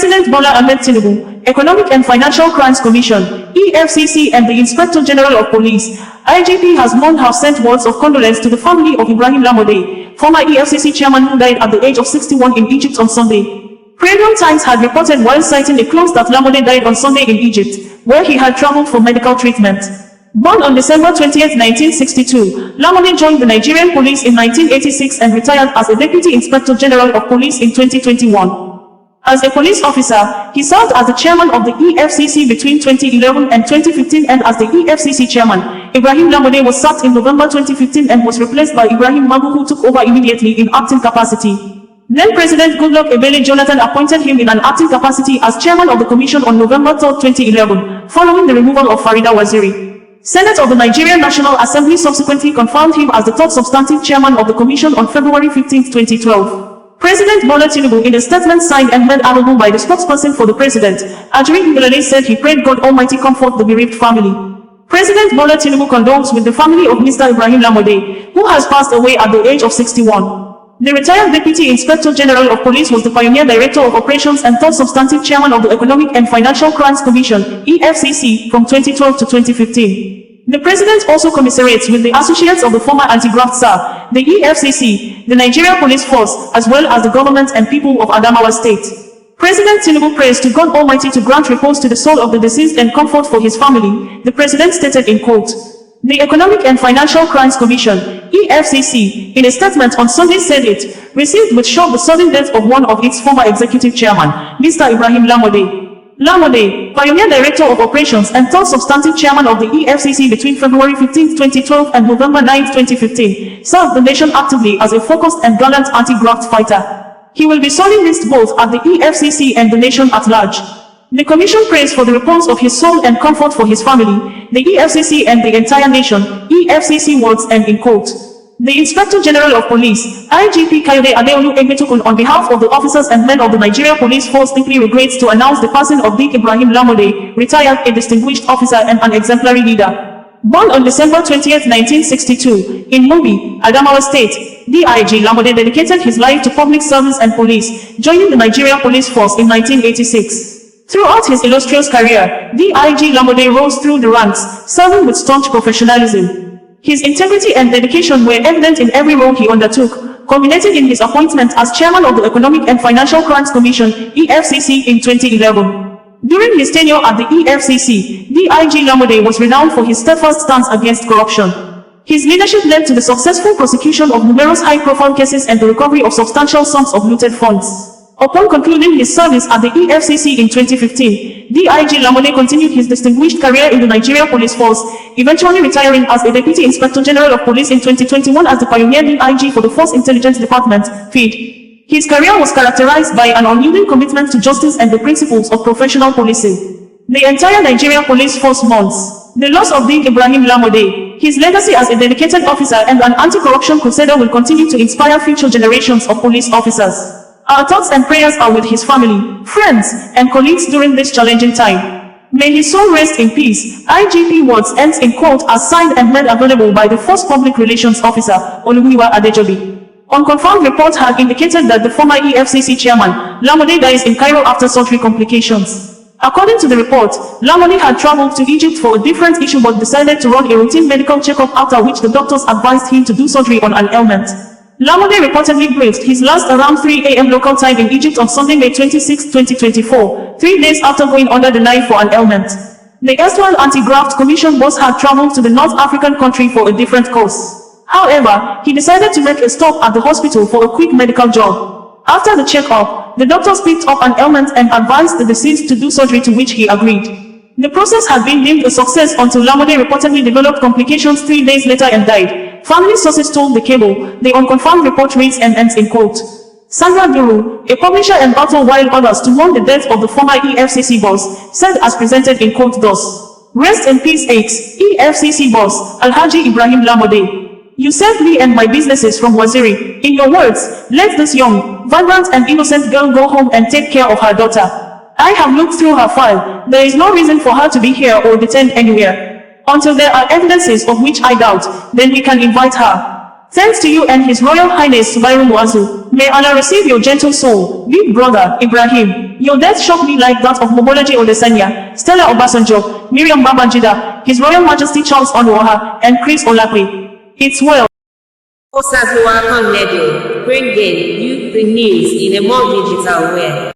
President Bola Ahmed Tinubu, Economic and Financial Crimes Commission, EFCC and the Inspector General of Police, IGP has Mourn have sent words of condolence to the family of Ibrahim Lamorde, former EFCC chairman who died at the age of 61 in Egypt on Sunday. Premium Times had reported while citing a clause that Lamorde died on Sunday in Egypt, where he had traveled for medical treatment. Born on December 20, 1962, Lamorde joined the Nigerian police in 1986 and retired as a Deputy Inspector General of Police in 2021. As a police officer, he served as the chairman of the EFCC between 2011 and 2015 and as the EFCC chairman. Ibrahim Lamorde was sacked in November 2015 and was replaced by Ibrahim who took over immediately in acting capacity. Then President Goodluck Ebele Jonathan appointed him in an acting capacity as chairman of the commission on November 3, 2011, following the removal of Farida Waziri. Senate of the Nigerian National Assembly subsequently confirmed him as the third substantive chairman of the commission on February 15, 2012. President Bola Tinubu, in a statement signed and made available by the spokesperson for the president, Ajuri Ngelale, said he prayed God Almighty comfort the bereaved family. President Bola Tinubu condoles with the family of Mr. Ibrahim Lamorde, who has passed away at the age of 61. The retired Deputy Inspector General of Police was the pioneer Director of Operations and third substantive chairman of the Economic and Financial Crimes Commission, EFCC, from 2012 to 2015. The President also commiserates with the associates of the former anti-graft SAR, the EFCC, the Nigeria Police Force, as well as the government and people of Adamawa State. President Tinubu prays to God Almighty to grant repose to the soul of the deceased and comfort for his family, the President stated in quote. The Economic and Financial Crimes Commission, EFCC, in a statement on Sunday said it received with shock the sudden death of one of its former executive chairman, Mr. Ibrahim Lamorde. Lamorde, pioneer Director of Operations and third substantive chairman of the EFCC between February 15, 2012 and November 9, 2015, served the nation actively as a focused and gallant anti-graft fighter. He will be sorely missed both at the EFCC and the nation at large. The Commission prays for the repose of his soul and comfort for his family, the EFCC and the entire nation, EFCC words end in quote. The Inspector General of Police, IGP Kayode Adeolu Egbetukun, on behalf of the officers and men of the Nigeria Police Force deeply regrets to announce the passing of Big Ibrahim Lamorde, retired, a distinguished officer and an exemplary leader. Born on December 20, 1962, in Mubi, Adamawa State, DIG Lamorde dedicated his life to public service and police, joining the Nigeria Police Force in 1986. Throughout his illustrious career, DIG Lamorde rose through the ranks, serving with staunch professionalism. His integrity and dedication were evident in every role he undertook, culminating in his appointment as chairman of the Economic and Financial Crimes Commission, EFCC, in 2011. During his tenure at the EFCC, DIG Lamorde was renowned for his steadfast stance against corruption. His leadership led to the successful prosecution of numerous high-profile cases and the recovery of substantial sums of looted funds. Upon concluding his service at the EFCC in 2015, DIG Lamorde continued his distinguished career in the Nigeria Police Force, eventually retiring as a Deputy Inspector General of Police in 2021 as the pioneer DIG for the Force Intelligence Department, FID. His career was characterized by an unyielding commitment to justice and the principles of professional policing. The entire Nigeria Police Force mourns the loss of Big Ibrahim Lamorde. His legacy as a dedicated officer and an anti-corruption crusader will continue to inspire future generations of police officers. Our thoughts and prayers are with his family, friends, and colleagues during this challenging time. May his soul rest in peace. IGP words ends in quote as signed and made available by the Force Public Relations Officer, Oluwiwa Adejobi. Unconfirmed reports have indicated that the former EFCC chairman, Lamorde, dies in Cairo after surgery complications. According to the report, Lamorde had traveled to Egypt for a different issue but decided to run a routine medical checkup, after which the doctors advised him to do surgery on an ailment. Lamorde reportedly breathed his last around 3 a.m. local time in Egypt on Sunday, May 26, 2024, 3 days after going under the knife for an ailment. The erstwhile Anti-Graft Commission boss had traveled to the North African country for a different cause. However, he decided to make a stop at the hospital for a quick medical job. After the checkup, the doctors picked up an ailment and advised the deceased to do surgery, to which he agreed. The process had been deemed a success until Lamorde reportedly developed complications 3 days later and died. Family sources told the Cable. The unconfirmed report reads and ends in quote. Sandra Duru, a publisher and author, while others to mourn the death of the former EFCC boss, said as presented in quote thus. Rest in peace, EFCC boss, Alhaji Ibrahim Lamorde. You saved me and my businesses from Waziri. In your words, let this young, vibrant and innocent girl go home and take care of her daughter. I have looked through her file. There is no reason for her to be here or detained anywhere. Until there are evidences, of which I doubt, then we can invite her. Thanks to you and His Royal Highness Subairu Muazu. May Allah receive your gentle soul, big brother, Ibrahim. Your death shocked me like that of Mobolaji Odesanya, Stella Obasanjo, Miriam Babangida, His Royal Majesty Charles Onuoha, and Chris Olakwe. It's well. OsazuwaAkonedo, bringing you the news in a more digital way.